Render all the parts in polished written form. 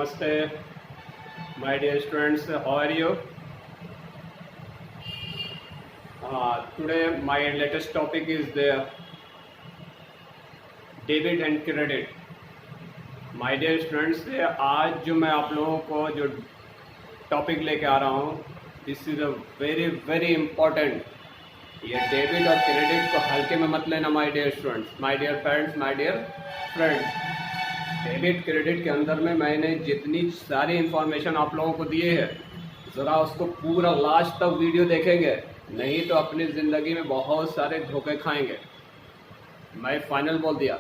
Namaste, my dear students. How are you? Today, my latest topic is the debit and credit. My dear students, आज जो मैं आप लोगों को जो टॉपिक लेके आ रहा हूँ, this is a very very important. ये डेबिट और क्रेडिट को हल्के में मत लेना my dear students, my dear parents, my dear friends. Debit credit के अंदर में मैंने जितनी सारी इन्फॉर्मेशन आप लोगों को दिए है, ज़रा उसको पूरा लास्ट तक वीडियो देखेंगे, नहीं तो अपनी ज़िंदगी में बहुत सारे धोखे खाएंगे. मैं फाइनल बोल दिया,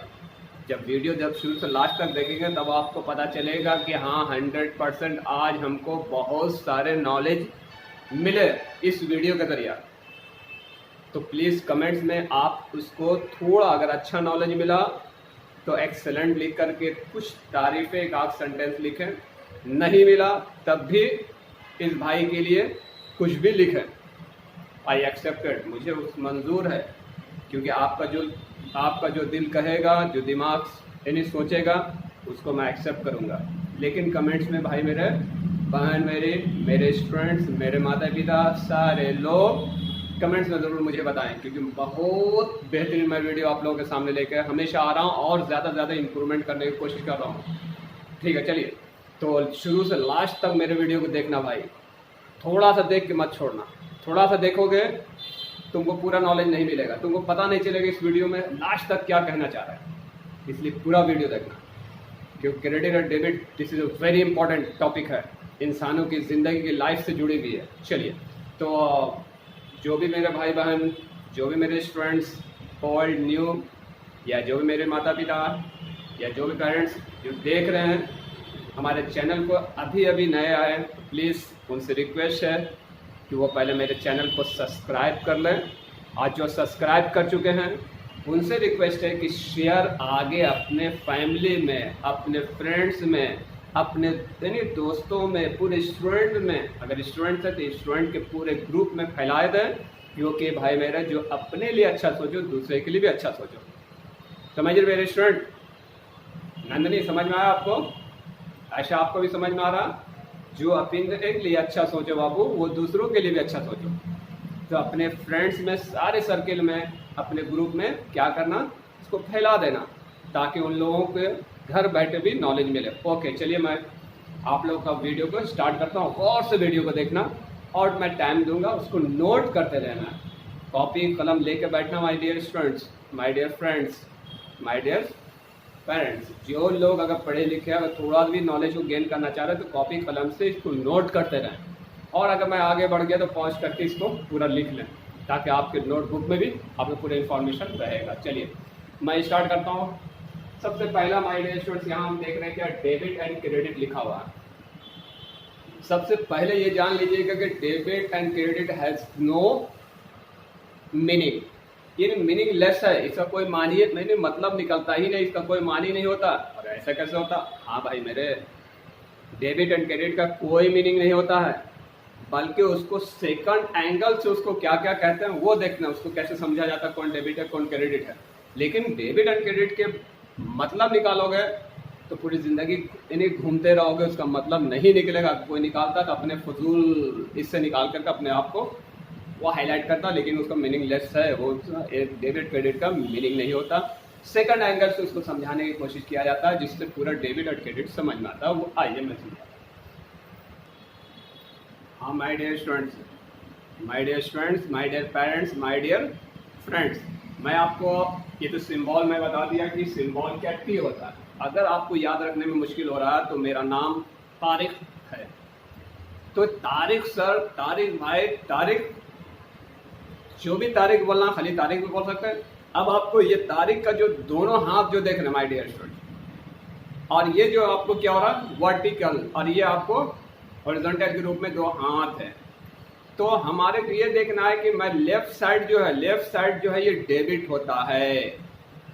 जब शुरू से लास्ट तक देखेंगे तब आपको पता चलेगा कि हाँ 100% आज हमको बहुत सारे नॉलेज मिले इस वीडियो के जरिए. तो प्लीज़ कमेंट्स में आप उसको थोड़ा, अगर अच्छा नॉलेज मिला तो एक्सेलेंट लिख करके कुछ तारीफ़ें, एक आध सेंटेंस लिखें. नहीं मिला तब भी इस भाई के लिए कुछ भी लिखें. आई एक्सेप्टेड, मुझे उस मंजूर है, क्योंकि आपका जो दिल कहेगा, जो दिमाग यानी सोचेगा, उसको मैं एक्सेप्ट करूँगा. लेकिन कमेंट्स में भाई मेरे बहन, मेरे स्टूडेंट्स, मेरे माता पिता, सारे लोग कमेंट्स में ज़रूर मुझे बताएं, क्योंकि बहुत बेहतरीन मैं वीडियो आप लोगों के सामने लेकर हमेशा आ रहा हूँ और ज़्यादा से ज़्यादा इम्प्रूवमेंट करने की कोशिश कर रहा हूँ. ठीक है, चलिए. तो शुरू से लास्ट तक मेरे वीडियो को देखना भाई, थोड़ा सा देख के मत छोड़ना. थोड़ा सा देखोगे तुमको पूरा नॉलेज नहीं मिलेगा, तुमको पता नहीं चलेगा इस वीडियो में लास्ट तक क्या कहना चाह रहा है. इसलिए पूरा वीडियो देखना, क्योंकि क्रेडिट और debit this is a very important topic है, इंसानों की ज़िंदगी की लाइफ से जुड़ी हुई है. चलिए, तो जो भी मेरे भाई बहन, जो भी मेरे स्टूडेंट्स, ओल्ड न्यू, या जो भी मेरे माता पिता, या जो भी पेरेंट्स जो देख रहे हैं हमारे चैनल को, अभी नए आए, प्लीज़ उनसे रिक्वेस्ट है कि वो पहले मेरे चैनल को सब्सक्राइब कर लें. आज जो सब्सक्राइब कर चुके हैं उनसे रिक्वेस्ट है कि शेयर आगे अपने फैमिली में, अपने फ्रेंड्स में, अपने यानी दोस्तों में, पूरे स्टूडेंट में, अगर स्टूडेंट है तो स्टूडेंट के पूरे ग्रुप में फैलाए दें, क्योंकि भाई मेरा जो अपने लिए अच्छा सोचो, दूसरे के लिए भी अच्छा सोचो. समझिए मेरे स्टूडेंट. नंदनी, समझ में आया आपको? ऐसा आपको भी समझ में आ रहा? जो अपने के लिए अच्छा सोचो बाबू, वो दूसरों के लिए भी अच्छा सोचो. तो अपने फ्रेंड्स में, सारे सर्किल में, अपने ग्रुप में क्या करना, इसको फैला देना, ताकि उन लोगों के घर बैठे भी नॉलेज मिले. ओके, चलिए मैं आप लोग का वीडियो को स्टार्ट करता हूँ. और से वीडियो को देखना, और मैं टाइम दूंगा, उसको नोट करते रहना. कॉपी कलम लेके बैठना my dear students, my dear friends, my dear parents. जो लोग अगर पढ़े लिखे हैं, अगर थोड़ा भी नॉलेज को गेन करना चाह रहे हैं, तो कॉपी कलम से इसको नोट करते रहें. और अगर मैं आगे बढ़ गया तो पॉज करके इसको पूरा लिख लें, ताकि आपके नोटबुक में भी आपको पूरा इन्फॉर्मेशन रहेगा. चलिए मैं स्टार्ट करता हूँ. सबसे पहला माय डियर स्टूडेंट्स, यहाँ हम देख रहे हैं क्या डेबिट एंड क्रेडिट लिखा हुआ है. सबसे पहले ये जान लीजिएगा कि debit and credit has no meaning. ये मीनिंगलेस है, इसका कोई मानी नहीं, मतलब निकलता ही नहीं, इसका कोई मानी नहीं होता. और ऐसा कैसे होता? हाँ भाई मेरे, डेबिट एंड क्रेडिट का कोई मीनिंग नहीं होता है, बल्कि उसको सेकंड एंगल से उसको क्या क्या कहते हैं वो देखना, उसको कैसे समझा जाता है, कौन डेबिट है कौन क्रेडिट है. लेकिन डेबिट एंड क्रेडिट के मतलब निकालोगे तो पूरी ज़िंदगी इन्हीं घूमते रहोगे, उसका मतलब नहीं निकलेगा. कोई निकालता तो अपने फजूल इससे निकाल करके अपने आप को वो हाईलाइट करता, लेकिन उसका मीनिंगलेस है. वो डेबिट क्रेडिट का मीनिंग नहीं होता. सेकंड एंगल से उसको समझाने की कोशिश किया जाता है, जिससे पूरा डेबिट और क्रेडिट समझ में आता है. वो आइए मैं समझाता हूँ. हाँ my dear students, my dear students, my dear parents, my dear friends, मैं आपको ये तो सिंबल में बता दिया कि सिंबल क्या टी होता है. अगर आपको याद रखने में मुश्किल हो रहा है तो मेरा नाम तारिक है. तो तारिक सर, तारिक भाई, तारिक, जो भी तारिक बोलना, खाली तारिक भी बोल सकते हैं. अब आपको ये तारिक का जो दोनों हाथ जो देख रहे हैं माय डियर स्टूडेंट, और ये जो आपको क्या हो रहा है वर्टिकल, और ये आपको हॉरिजॉन्टल के रूप में दो हाथ है. तो हमारे को ये देखना है कि मैं लेफ्ट साइड जो है ये डेबिट होता है.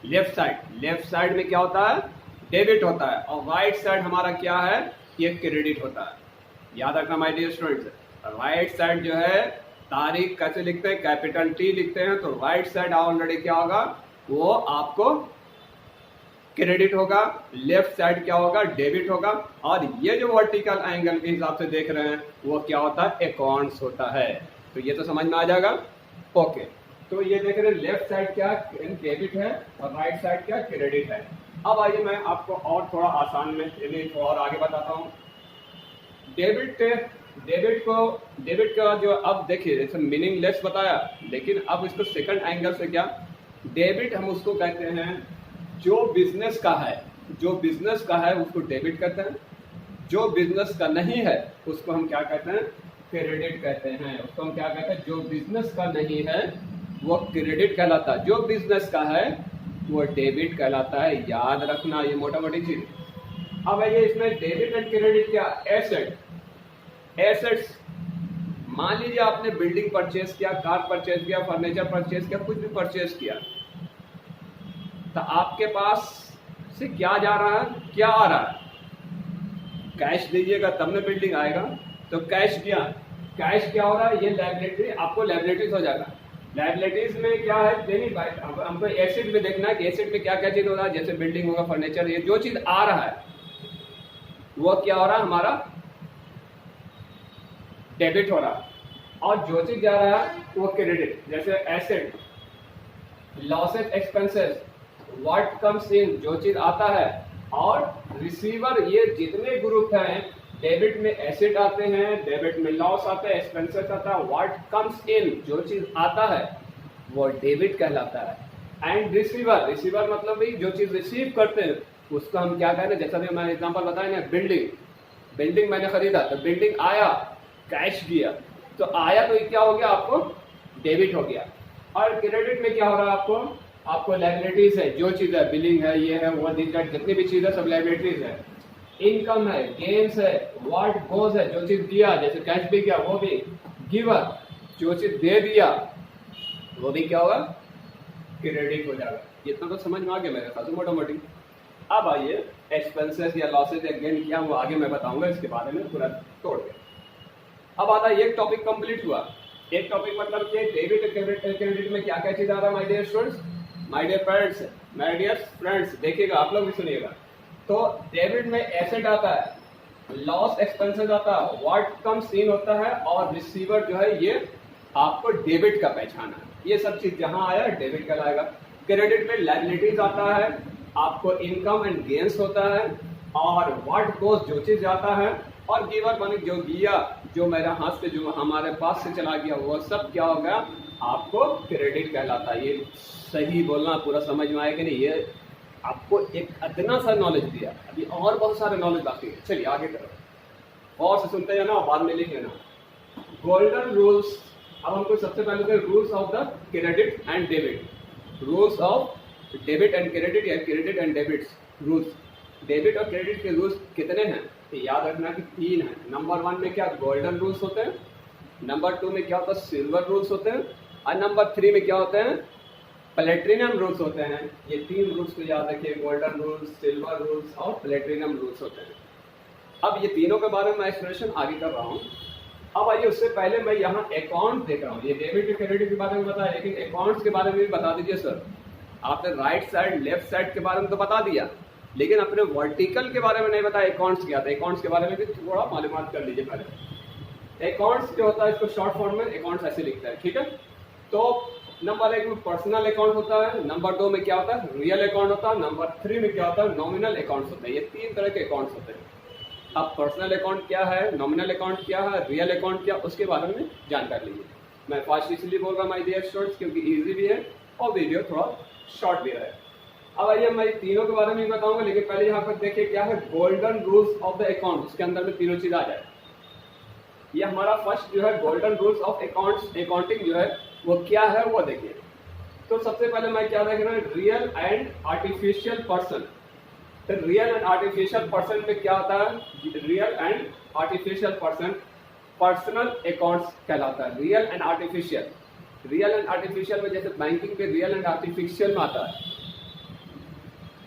लेफ्ट साइड में क्या होता है? डेबिट होता है. और राइट साइड हमारा क्या है? ये क्रेडिट होता है. याद रखना my dear students, right side जो है, तारीख कैसे लिखते हैं? कैपिटल टी लिखते हैं. तो राइट साइड ऑलरेडी क्या होगा? वो आपको क्रेडिट होगा, लेफ्ट साइड क्या होगा, डेबिट होगा, और ये जो वर्टिकल एंगल के हिसाब से देख रहे हैं वो क्या होता है, अकाउंट्स होता है। तो ये तो समझ में आ जाएगा। ओके, तो ये देख रहे हैं लेफ्ट साइड क्या डेबिट है और राइट साइड क्या क्रेडिट है। अब आइए मैं आपको और थोड़ा आसान में थोड़ा और आगे बताता हूँ। डेबिट का जो अब देखिए जैसे मीनिंगलेस बताया, लेकिन अब इसको सेकंड एंगल से क्या, डेबिट हम उसको कहते हैं जो बिजनेस का है उसको डेबिट कहते हैं, जो बिजनेस का नहीं है उसको हम क्या कहते हैं, क्रेडिट कहते हैं। उसको हम क्या कहते हैं, जो बिजनेस का नहीं है वो क्रेडिट कहलाता है, जो बिजनेस का है वो डेबिट कहलाता है। याद रखना ये मोटा मोटी चीज। अब ये इसमें डेबिट एंड क्रेडिट क्या, एसेट्स। मान लीजिए आपने बिल्डिंग परचेज किया, कार परचेज किया, फर्नीचर परचेज किया, कुछ भी परचेज किया, तो आपके पास से क्या जा रहा है, क्या आ रहा है, कैश दीजिएगा तब न बिल्डिंग आएगा। तो कैश क्या हो रहा है, ये लायबिलिटी, आपको लायबिलिटीज हो जाएगा। लायबिलिटीज में क्या है, देनी भाई हमको एसेट में देखना है कि एसेट में क्या क्या चीज हो रहा है, जैसे बिल्डिंग होगा, फर्नीचर, ये जो चीज आ रहा है वो क्या हो रहा है, हमारा डेबिट हो रहा है, और जो चीज जा रहा है वो क्रेडिट। जैसे asset, losses, expenses, what comes in, जो चीज आता है, और रिसीवर, ये जितने ग्रुप हैं, डेबिट में एसेट आते हैं, डेबिट में लॉस आता है, एक्सपेंसेस आता है, व्हाट कम्स इन, जो चीज आता है वो डेबिट कहलाता है। एंड रिसीवर मतलब भाई जो चीज रिसीव करते हैं उसको हम क्या कहते हैं, जैसा भी मैंने एग्जांपल बताया ना, बिल्डिंग मैंने खरीदा तो बिल्डिंग आया, कैश दिया, तो आया तो क्या हो गया, आपको डेबिट हो गया। और क्रेडिट में क्या हो रहा है, आपको लायबिलिटीज है, जो चीज है, बिलिंग है, ये है, वो जितनी भी चीज है सब लायबिलिटीज है। इनकम है, गेन्स है, व्हाट गोज है, जो चीज दिया, जैसे कैश भी गया वो भी, गिवर, जो चीज दे दिया वो भी क्या होगा, क्रेडिट हो जाएगा। इतना तो समझ में आ गया मेरे ख्याल से मोटा मोटी। अब आइए एक्सपेंसेस या लॉसेज या गेन क्या वो आगे मैं बताऊंगा, इसके बारे में पूरा तोड़ के। अब आता है एक टॉपिक कंप्लीट हुआ। एक टॉपिक मतलब कि डेबिट क्रेडिट में क्या क्या चीज आ रहा है, my dear students, my dear friends, देखिएगा आप लोग भी सुनिएगा। तो डेबिट में एसेट आता है, लॉस एक्सपेंसेस आता है, व्हाट कम्स इन होता है, और रिसीवर जो है ये आपको डेबिट का पहचाना है। ये सब चीज जहां आया डेबिट कहलाएगा। क्रेडिट में लायबिलिटीज आता है, आपको इनकम एंड गेन्स होता है, और व्हाट गोज, जो चीज जाता है, और गिवर माने जो दिया, जो मेरा हाथ से, जो हमारे पास से चला गया, वो सब क्या होगा, आपको क्रेडिट कहलाता है। ये सही बोलना, पूरा समझ में आएगा नहीं, ये आपको एक इतना सा नॉलेज दिया, अभी और बहुत सारे नॉलेज बाकी है। चलिए आगे करो, और से सुनते जाना, बाद में लिख लेना। गोल्डन रूल्स, अब हमको सबसे पहले तो rules of the credit and debit, rules of debit and credit या credit and debit rules. Debit और क्रेडिट के रूल्स कितने हैं, तो याद रखना कि 3 है। नंबर 1 में क्या गोल्डन रूल्स होते हैं, नंबर 2 में क्या होता है सिल्वर रूल्स होते हैं, और नंबर 3 में क्या होते हैं प्लेटिनम रूल्स होते हैं। ये 3 रूल्स को याद रखिए, गोल्डन रूल्स, सिल्वर रूल्स और प्लेटिनम रूल्स होते हैं। अब ये तीनों के बारे में मैं एक्सप्लेनेशन आगे कर रहा हूँ। अब आइए उससे पहले मैं यहाँ अकाउंट देख रहा हूँ, ये डेबिट क्रेडिट के बारे में बताया, लेकिन अकाउंट्स के बारे में भी बता दीजिए सर। आपने राइट साइड लेफ्ट साइड के बारे में तो बता दिया, लेकिन अपने वर्टिकल के बारे में नहीं बताया, अकाउंट्स क्या था। अकाउंट्स के बारे में भी थोड़ा मालूमात कर लीजिए पहले। अकाउंट्स जो होता है, इसको शॉर्ट फॉर्म में अकाउंट्स ऐसे लिखता है, ठीक है। तो नंबर 1 में पर्सनल अकाउंट होता है, नंबर 2 में क्या होता है रियल अकाउंट होता है, नंबर 3 में क्या होता है नॉमिनल अकाउंट्स होते हैं। ये 3 तरह के अकाउंट्स होते हैं। अब पर्सनल अकाउंट क्या है, नॉमिनल अकाउंट क्या है, रियल अकाउंट क्या, उसके बारे में जानकारी लीजिए। मैं फास्ट इसलिए बोल रहा हूँ माय डियर स्टूडेंट्स, क्योंकि इजी भी है और वीडियो थोड़ा शॉर्ट भी है। अब आइए मैं तीनों के बारे में बताऊंगा, लेकिन पहले यहाँ पर देखिए क्या है golden rules of the account, उसके अंदर में तीनों चीज आ जाए। ये हमारा फर्स्ट जो है golden rules of accounts, accounting जो है वो क्या है वो देखिए। तो सबसे पहले मैं क्या देख रहा हूँ रियल एंड आर्टिफिशियल पर्सन। तो रियल एंड आर्टिफिशियल पर्सन में क्या होता है, real and artificial person personal accounts कहलाता है। रियल एंड आर्टिफिशियल में जैसे बैंकिंग पे रियल एंड आर्टिफिशियल में आता है,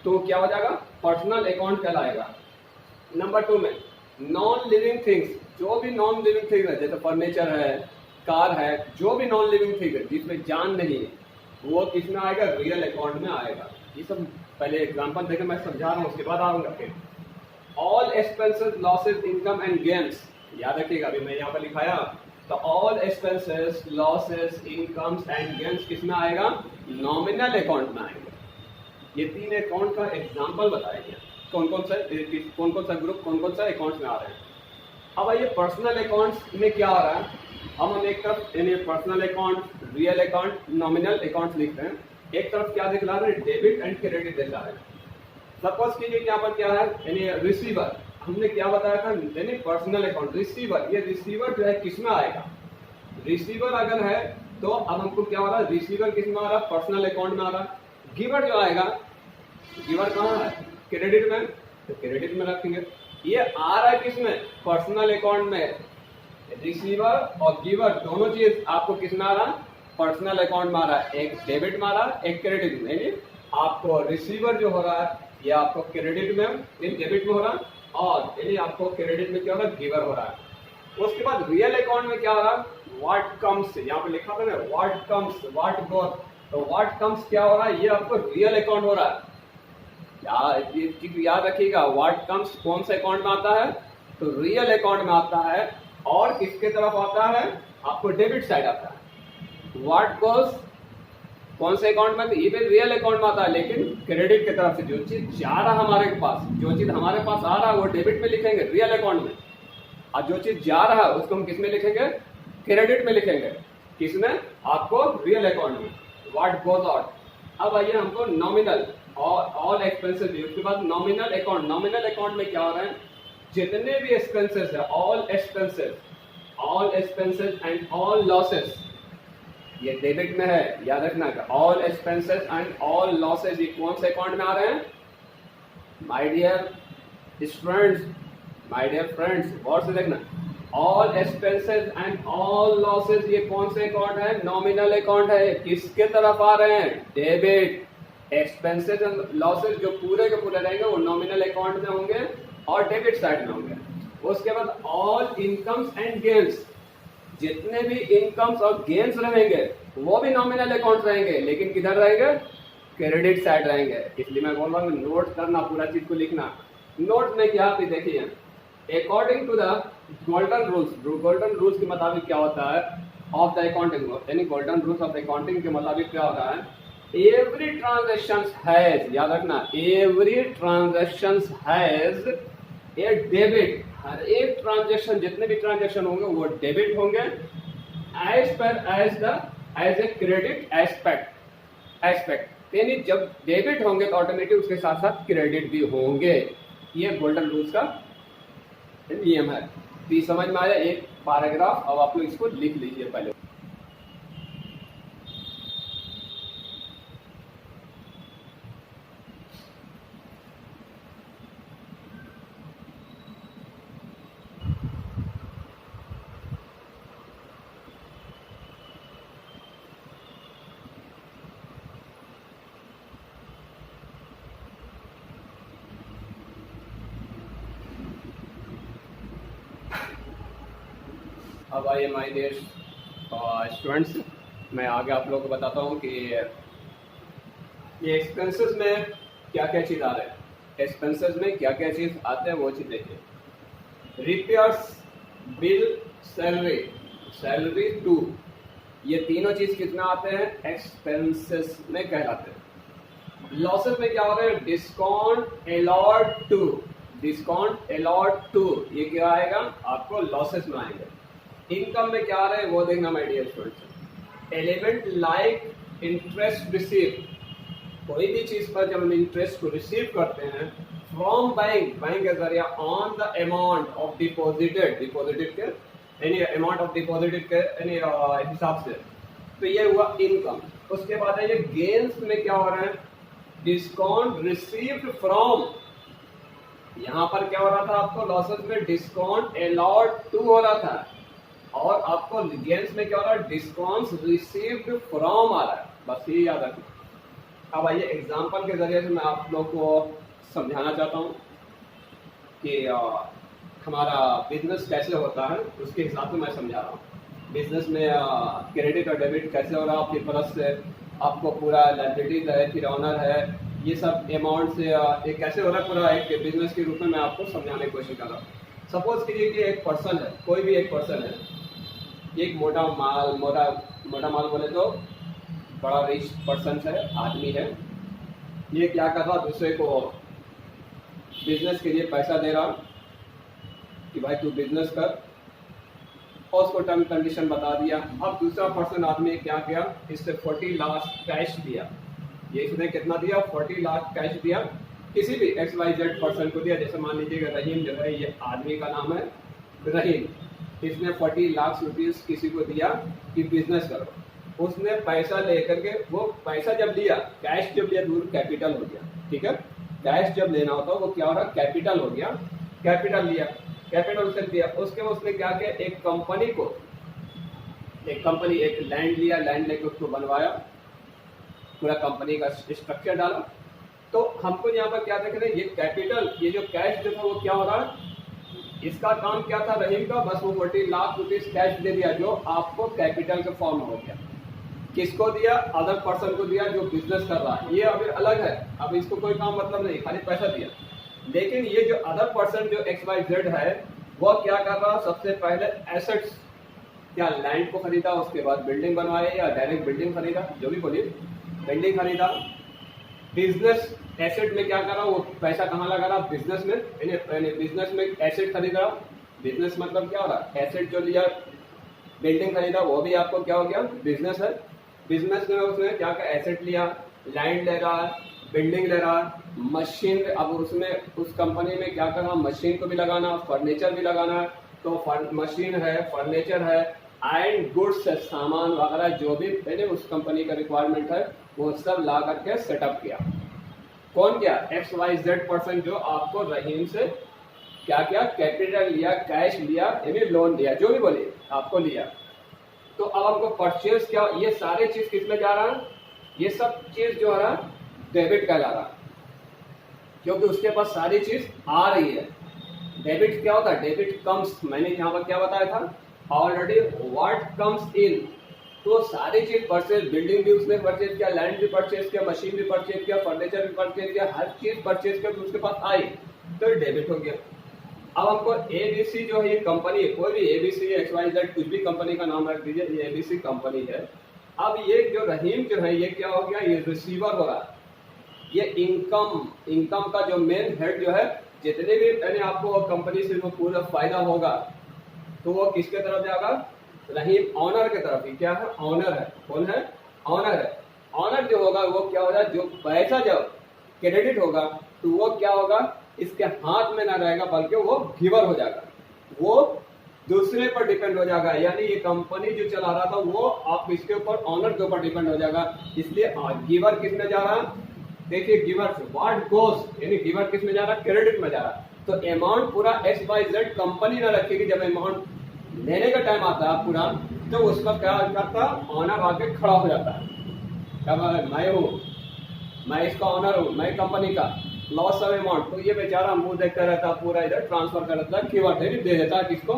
तो क्या हो जाएगा पर्सनल अकाउंट कहलाएगा। नंबर 2 में नॉन लिविंग थिंग्स, जो भी नॉन लिविंग थिंग है, जैसे फर्नीचर है, कार है, जो भी नॉन लिविंग थिंग है जिसमें जान नहीं है, वो किसमें आएगा रियल अकाउंट में आएगा। ये सब पहले एग्जांपल देखें, मैं समझा रहा हूँ, उसके बाद आऊंगा फिर। All expenses, losses, income and gains, याद रखिएगा, अभी मैं यहाँ पर लिखाया तो all expenses, losses, incomes and gains किस में आएगा? नॉमिनल अकाउंट में आएगा। ये 3 अकाउंट का एग्जाम्पल बताया गया, कौन कौन सा ग्रुप, कौन कौन सा अकाउंट्स में आ रहे हैं। अब आइए पर्सनल अकाउंट्स में क्या आ रहा है। हम एक तरफ यानी personal account, real account, nominal account लिखते हैं, एक तरफ क्या दिखला रहे हैं? डेबिट एंड क्रेडिट दिखला रहे हैं। सपोज कीजिए यहाँ पर क्या है, यानी रिसीवर, हमने क्या बताया था, यानी पर्सनल अकाउंट रिसीवर, ये रिसीवर जो है किस में आएगा? रिसीवर अगर है तो अब हमको क्या हो रहा है, रिसीवर किस में आ रहा है? पर्सनल अकाउंट में आ रहा है। गिवर जो आएगा, गिवर कहाँ है? क्रेडिट में, तो क्रेडिट में रखेंगे। ये आ रहा है किसमें? पर्सनल अकाउंट में। रिसीवर और गिवर दोनों चीज आपको किस में आ रहा है? पर्सनल अकाउंट में आ रहा है। एक डेबिट में आ रहा है, एक क्रेडिट में। यानी आपको रिसीवर जो हो रहा है ये आपको क्रेडिट में, डेबिट में हो रहा है, और यानी आपको क्रेडिट में क्या हो रहा है? गिवर हो रहा है। उसके बाद रियल अकाउंट में क्या हो रहा है? व्हाट कम्स, यहाँ पे लिखा था ना, व्हाट कम्स, व्हाट गोस, तो व्हाट कम्स क्या हो रहा है? ये आपको रियल अकाउंट हो रहा है। ये चीज याद रखिएगा, व्हाट कम्स कौन से अकाउंट में आता है? तो रियल अकाउंट में आता है। और किसके तरफ आता है? आपको डेबिट साइड आता है। व्हाट गोस कौन से अकाउंट में? तो ये भी रियल अकाउंट में आता है, लेकिन क्रेडिट की तरफ से जो चीज जा रहा है हमारे पास, जो चीज हमारे पास आ रहा है वो डेबिट में लिखेंगे, रियल अकाउंट में। और जो चीज जा रहा है उसको हम किस में लिखेंगे? क्रेडिट में लिखेंगे। किसमें? आपको रियल अकाउंट में। What goes out. अब आइए हमको नॉमिनल और ऑल एक्सपेंसेस दी, उसके बाद नॉमिनल अकाउंट। नॉमिनल अकाउंट में क्या हो रहा है? जितने भी एक्सपेंसेस है, all expenses and all losses, ये डेबिट में है, याद रखना। All expenses and all losses ये कौन से अकाउंट में आ रहे हैं? My dear students, my dear friends, गौर से देखना। All expenses and all losses ये कौन से अकाउंट है? नॉमिनल अकाउंट है। किसके तरफ आ रहे हैं? डेबिट। एक्सपेंसेस एंड लॉसेस जो पूरे के पूरे रहेंगे वो नॉमिनल अकाउंट में होंगे और डेबिट साइड में होंगे। उसके बाद ऑल इनकम्स एंड गेन्स, जितने भी इनकम्स और गेन्स रहेंगे वो भी नॉमिनल अकाउंट रहेंगे, लेकिन किधर रहेंगे? क्रेडिट साइड रहेंगे। इसलिए मैं बोल रहा हूँ नोट करना, पूरा चीज को लिखना। नोट में क्या है देखिए, according to the golden rules के मुताबिक क्या होता है ऑफ द अकाउंटिंग, यानी गोल्डन रूल्स ऑफ अकाउंटिंग के मुताबिक क्या होता है? एवरी ट्रांजेक्शन हैज, याद रखना, every transaction has a debit. हर एक ट्रांजेक्शन, जितने भी ट्रांजेक्शन होंगे वो डेबिट होंगे एज ए क्रेडिट एस्पेक्ट। यानी जब डेबिट होंगे तो ऑटोमेटिक उसके साथ साथ क्रेडिट भी होंगे। ये गोल्डन रूल्स का नियम है। तो ये समझ में आया एक पैराग्राफ। अब आप लोग इसको लिख लीजिए पहले। अब आइए माय डियर स्टूडेंट्स, मैं आगे आप लोगों को बताता हूँ कि ये एक्सपेंसेस में क्या क्या चीज़ आ रहा है। एक्सपेंसेस में क्या क्या चीज़ आते हैं वो चीज़ देखिए। रिपेयर्स, बिल, सैलरी टू, ये तीनों चीज़ कितना आते हैं? एक्सपेंसेस में कहलाते हैं। लॉसेस में क्या हो रहा है? डिस्काउंट अलॉट टू, ये क्या आएगा? आपको लॉसेस में आएंगे। इनकम में क्या आ रहा है वो देखना my dear students. Element like interest receive, कोई भी चीज पर जब हम इंटरेस्ट को रिसीव करते हैं फ्रॉम बैंक के जरिए on the amount of deposited के यानी अमाउंट ऑफ डिपॉजिटेड के यानी हिसाब से, तो ये हुआ इनकम। उसके बाद है ये गेन्स में क्या हो रहा है? डिस्काउंट रिसीव्ड फ्रॉम, यहाँ पर क्या हो रहा था आपको? लॉसेस में डिस्काउंट अलॉट टू हो रहा था, और आपको गेन्स में क्या हो रहा है? डिस्काउंट रिसीव्ड फ्रॉम आ रहा है। बस ये याद रखना। अब आइए एग्जांपल के जरिए से मैं आप लोग को समझाना चाहता हूँ कि हमारा बिजनेस कैसे होता है, उसके हिसाब से मैं समझा रहा हूँ। बिजनेस में क्रेडिट और डेबिट कैसे हो रहा है आपकी तरफ से, आपको पूरा लायबिलिटीज है, फिर ऑनर है, ये सब अमाउंट से ये कैसे हो रहा है पूरा एक बिजनेस के रूप में मैं आपको समझाने की कोशिश कर रहा हूँ। सपोज कीजिए कि एक पर्सन है, कोई भी एक पर्सन है, एक मोटा माल बोले तो बड़ा रिच पर्सन है, आदमी है। ये क्या कर रहा, दूसरे को बिजनेस के लिए पैसा दे रहा कि भाई तू बिजनेस कर, और उसको टर्म कंडीशन बता दिया। अब दूसरा पर्सन आदमी क्या किया, इससे 40 लाख कैश दिया। ये इसने कितना दिया, 40 लाख कैश दिया, किसी भी XYZ पर्सन को दिया। जैसे मान लीजिएगा रहीम जो है, ये आदमी का नाम है रहीम, इसने 40 लाख रुपीस किसी को दिया कि बिजनेस करो। उसने पैसा लेकर के, वो पैसा जब लिया, कैश जब लिया, दूर कैपिटल हो गया, ठीक है। कैश जब लेना होता है वो क्या हो रहा, कैपिटल हो गया। कैपिटल लिया, कैपिटल से दिया, उसके उसने क्या किया, एक कंपनी एक लैंड लिया, लैंड लेके उसको बनवाया, पूरा कंपनी का स्ट्रक्चर डाला। तो हमको यहाँ पर क्या देख रहे हैं, ये कैपिटल, ये जो कैश जो था वो क्या हो रहा है, इसका काम क्या था रहीम का, बस वो 40 लाख रुपीस कैश दे दिया, जो आपको कैपिटल के फॉर्म में हो गया। किसको दिया, अदर पर्सन को दिया जो बिजनेस कर रहा है। ये अभी अलग है, अब इसको कोई काम मतलब नहीं, खाली पैसा दिया। लेकिन ये जो अदर पर्सन जो XYZ है, वो क्या कर रहा, सबसे पहले एसेट्स, क्या लैंड को खरीदा, उसके बाद बिल्डिंग बनवाए, या डायरेक्ट बिल्डिंग खरीदा, जो भी बोलिए, बिल्डिंग खरीदा। बिजनेस एसेट में क्या कर रहा, वो पैसा कहाँ लगा रहा, बिजनेस में, बिजनेस में एसेट खरीद रहा। बिजनेस मतलब क्या हो रहा, एसेट जो लिया, बिल्डिंग खरीदा, वो भी आपको क्या हो गया, बिजनेस है। बिजनेस में उसने क्या क्या एसेट लिया, लैंड ले रहा है, बिल्डिंग ले रहा है, मशीन, अब उसमें उस कंपनी में क्या करना, मशीन को भी लगाना, फर्नीचर भी लगाना है। तो मशीन है, फर्नीचर है, एंड गुड्स है, सामान वगैरह जो भी पहले उस कंपनी का रिक्वायरमेंट है, वो सब ला करके सेटअप किया। कौन किया, XYZ पर्सन, जो आपको रहीम से क्या क्या कैपिटल लिया, कैश लिया, यानी लोन लिया, जो भी बोलिए आपको लिया। तो अब हमको परचेज क्या, ये सारे चीज किस में जा रहा है, ये सब चीज जो है डेबिट कहला रहा, क्योंकि उसके पास सारी चीज आ रही है। डेबिट क्या होता है, डेबिट कम्स, मैंने यहाँ पर क्या बताया था ऑलरेडी, व्हाट कम्स इन, तो सारी चीज परचेज, बिल्डिंग भी उसने परचेज किया, लैंड भी परचेज किया, मशीन भी परचेज किया, फर्नीचर भी परचेज किया, हर चीज परचेज करके उसके पास आई, तो डेबिट हो गया। अब हमको ABC जो है, ये कंपनी है, कोई भी ABC XYZ कुछ भी कंपनी का नाम रख दीजिए, ये ABC कंपनी है। अब ये जो रहीम जो है, ये क्या हो गया, ये रिसीवर हो रहा है। ये इनकम का जो मेन हेड जो है, जितने भी यानी आपको कंपनी से वो पूरा फायदा होगा, तो वो किसके तरफ जाएगा, रहीम ऑनर के तरफ ही। क्या है, ऑनर है, कौन है, ऑनर है। ऑनर जो होगा वो क्या होगा, जो पैसा जब क्रेडिट होगा तो वो क्या होगा, इसके हाथ में ना रहेगा, बल्कि वो गिवर हो जाएगा, वो दूसरे पर डिपेंड हो जाएगा। यानी ये कंपनी जो चला रहा था वो आप इसके ऊपर ऑनर के ऊपर डिपेंड हो जाएगा। इसलिए गिवर किस में जा रहा, देखिए गिवर से व्हाट गोस, यानी गिवर किस में जा रहा, क्रेडिट में जा रहा। तो अमाउंट पूरा XYZ कंपनी ना रखेगी, जब अमाउंट लेने का टाइम आता है पूरा, तो उसका क्या करता, ऑनर आके खड़ा हो जाता है, क्या मैं हूँ, मैं इसका ऑनर हूँ, मैं कंपनी का, लॉस ऑफ अमाउंट। तो ये बेचारा मुंह देखता रहता, पूरा इधर ट्रांसफर कर देता है, गिवर दे देता है किसको,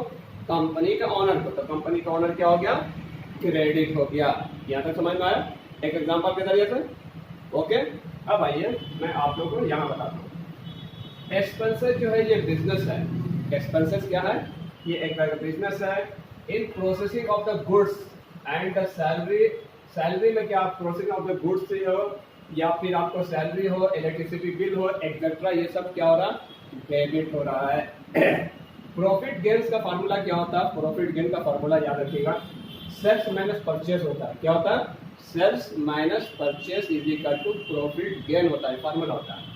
कंपनी के ऑनर को। तो कंपनी का ऑनर क्या हो गया, क्रेडिट हो गया। यहाँ तक समझ में आया, एक एग्जांपल के जरिए से, ओके। अब आइए मैं आप लोगों को यहाँ बताता हूँ। एक्सपेंसेस जो है, ये बिजनेस है। एक्सपेंसेस क्या है, ये एक बिजनेस है। In processing of the goods and the salary, salary में क्या आप प्रोसेसिंग ऑफ द गुड्स से हो, या फिर आपको सैलरी हो, इलेक्ट्रिसिटी बिल हो, एक्सेट्रा, ये सब क्या हो रहा, डेबिट हो रहा है। प्रॉफिट गेन्स का फार्मूला क्या होता है, प्रॉफिट गेन का फार्मूला याद रखिएगा, सेल्स माइनस परचेस होता है। क्या होता है, sales minus purchase is equal to profit gain होता है, फार्मूला होता है।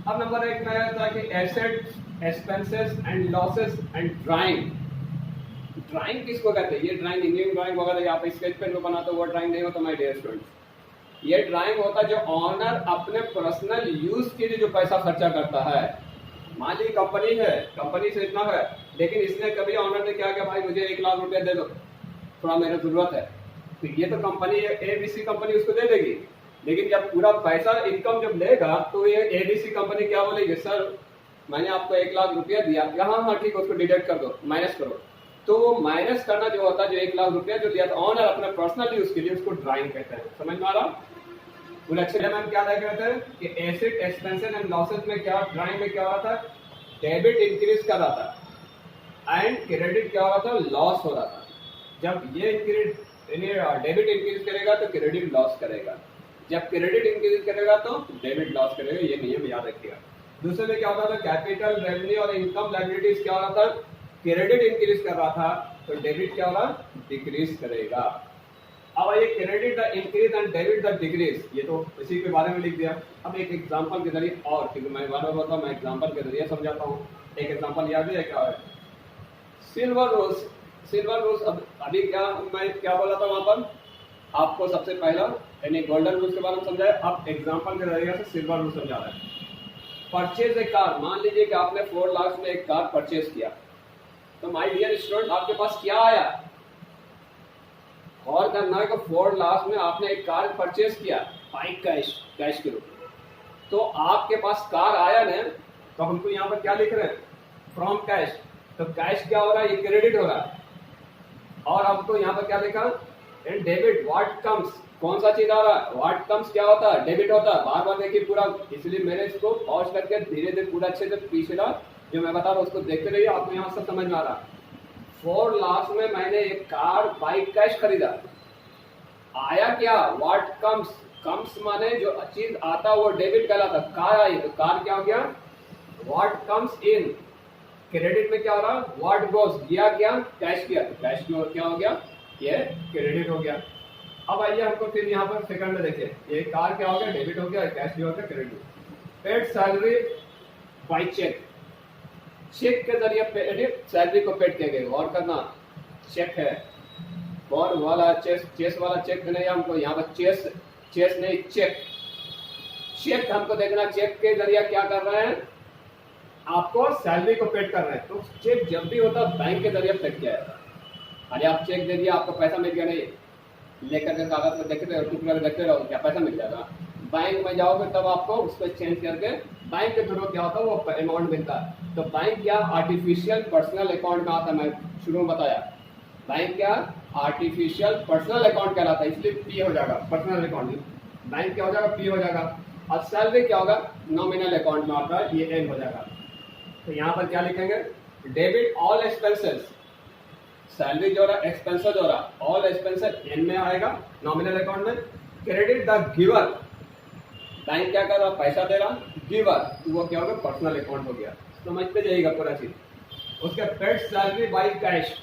अब नंबर एक में आता है कि assets, expenses and losses and drawing. Drawing किसको कहते हैं, ये ड्राइंग, इंजीनियरिंग ड्राइंग वगैरह आप स्केच पेन में बनाते हो, वो ड्राइंग नहीं होता माय डियर स्टूडेंट्स। ये ड्राइंग होता है जो ऑनर अपने पर्सनल यूज के लिए जो पैसा खर्चा करता है। मान लीजिए कंपनी है, कंपनी से इतना है, लेकिन इसने कभी ऑनर ने क्या किया, भाई मुझे 1 लाख रुपया दे दो, थोड़ा मेरा जरूरत है, तो ये तो कंपनी ABC कंपनी उसको दे देगी। लेकिन जब पूरा पैसा इनकम जब लेगा, तो ये ABC कंपनी क्या बोलेगी, सर मैंने आपको 1 लाख रुपया दिया, हाँ ठीक है, उसको डिडक्ट कर दो, माइनस करो। तो वो माइनस करना जो होता है, जो 1 लाख रुपया जो दिया था ऑनर अपने पर्सनल यूज के लिए, उसको ड्राइंग कहते हैं। समझ में आ रहा, वो लेक्चर में हम क्या देख रहे थे कि एसेट एक्सपेंशन एंड लॉसेस में क्या ड्राइंग में क्या हो रहा था, डेबिट इंक्रीज कर रहा था एंड क्रेडिट क्या हो रहा था, लॉस हो रहा था। जब ये डेबिट इंक्रीज करेगा तो क्रेडिट लॉस करेगा, जब क्रेडिट इंक्रीज करेगा तो डेबिट लॉस करेगा, ये नियम याद रखिएगा। दूसरे में क्या होता था, कैपिटल रेवेन्यू और इनकम लायबिलिटीज क्या हो रहा था, क्रेडिट इंक्रीज कर रहा था तो डेबिट क्या हो रहा, डिक्रीज करेगा। अब ये credit the increase and debit the decrease, ये तो इसी के बारे में लिख दिया। अब एक एग्जांपल के जरिए, और क्योंकि मैं बार बार बताऊं, मैं एग्जांपल के जरिए समझाता हूँ। एक एग्जांपल याद है क्या है, सिल्वर रोज। सिल्वर रोज अभी क्या मैं क्या बोला था वहां पर आपको, सबसे पहला यानी गोल्डन रूल्स के बारे में समझाया, अब एग्जांपल के जरिए से सिल्वर रूल समझा रहा है। परचेज ए कार, मान लीजिए कि आपने 4 लाख में एक कार परचेज किया, तो माय डियर स्टूडेंट आपके पास क्या आया, और करना है कि 4 लाख में आपने एक कार परचेज किया बाइक कैश के रूप में, तो आपके पास कार आया ना, तो हमको यहाँ पर क्या लिख रहे हैं, फ्रॉम कैश। तो कैश क्या हो रहा है, ये क्रेडिट हो रहा है। और हमको यहाँ पर क्या लिखा, एंड डेबिट व्हाट कम्स, कौन सा चीज आ रहा है, व्हाट कम्स क्या होता है, डेबिट होता है। बार बार देखिए पूरा, इसलिए मैंने इसको पॉज करके धीरे धीरे पूरा अच्छे से पिछला जो मैं बता रहा हूँ उसको देखते रहिए, आपको यहाँ सब समझ में आ रहा है। 4 लाख में मैंने एक कार बाइक कैश खरीदा, आया क्या, व्हाट कम्स, कम्स माने जो चीज आता वो डेबिट कहलाता, कार आई तो कार क्या हो गया, व्हाट कम्स इन, क्रेडिट में क्या हो रहा, व्हाट गोस, गया क्या, कैश किया, तो कैश क्या हो गया, ये क्रेडिट हो गया। अब आइए हमको फिर यहाँ पर सेकंड में देखिए, ये कार क्या हो गया, डेबिट हो गया, कैश भी हो गया, credit. Paid salary by cheque, cheque के जरिए सैलरी को पेड किया गया, और करना चेक है, और वाला चेस वाला चेक नहीं, हमको यहाँ पर चेस नहीं, चेक हमको देखना, चेक के जरिए क्या कर रहे हैं, आपको सैलरी को पेड कर रहे हैं। तो चेक जब भी होता है बैंक के जरिए पेड किया जाता है। अरे आप चेक दे दिया, आपको पैसा मिल गया, नहीं लेकर के कागज में देखते रहो, टुकड़ा देखते रहो, क्या पैसा मिल जाएगा। बैंक में जाओगे तब आपको उसको चेंज करके बैंक के थ्रू क्या होता है वो अमाउंट मिलता है। तो बैंक क्या आर्टिफिशियल पर्सनल अकाउंट में आता है, मैं शुरू में बताया, बैंक क्या आर्टिफिशियल पर्सनल अकाउंट कहलाता है, इसलिए पी हो जाएगा, पर्सनल अकाउंट बैंक क्या हो जाएगा, पी हो जाएगा। और सैलरी क्या होगा, नॉमिनल अकाउंट में आता है, ये एन हो जाएगा। तो यहाँ पर क्या लिखेंगे, डेबिट ऑल एक्सपेंसेस, सैलरी जो रहा, एक्सपेंसेस जो रहा, ऑल एक्सपेंसेस एन में आएगा, नॉमिनल अकाउंट में। क्रेडिट द गिवर, बैंक क्या कर रहा, पैसा दे रहा, गिवर, तो वो क्या होगा, पर्सनल अकाउंट हो गया। समझते जाइएगा पूरा चीज। उसके पेड सैलरी बाय कैश,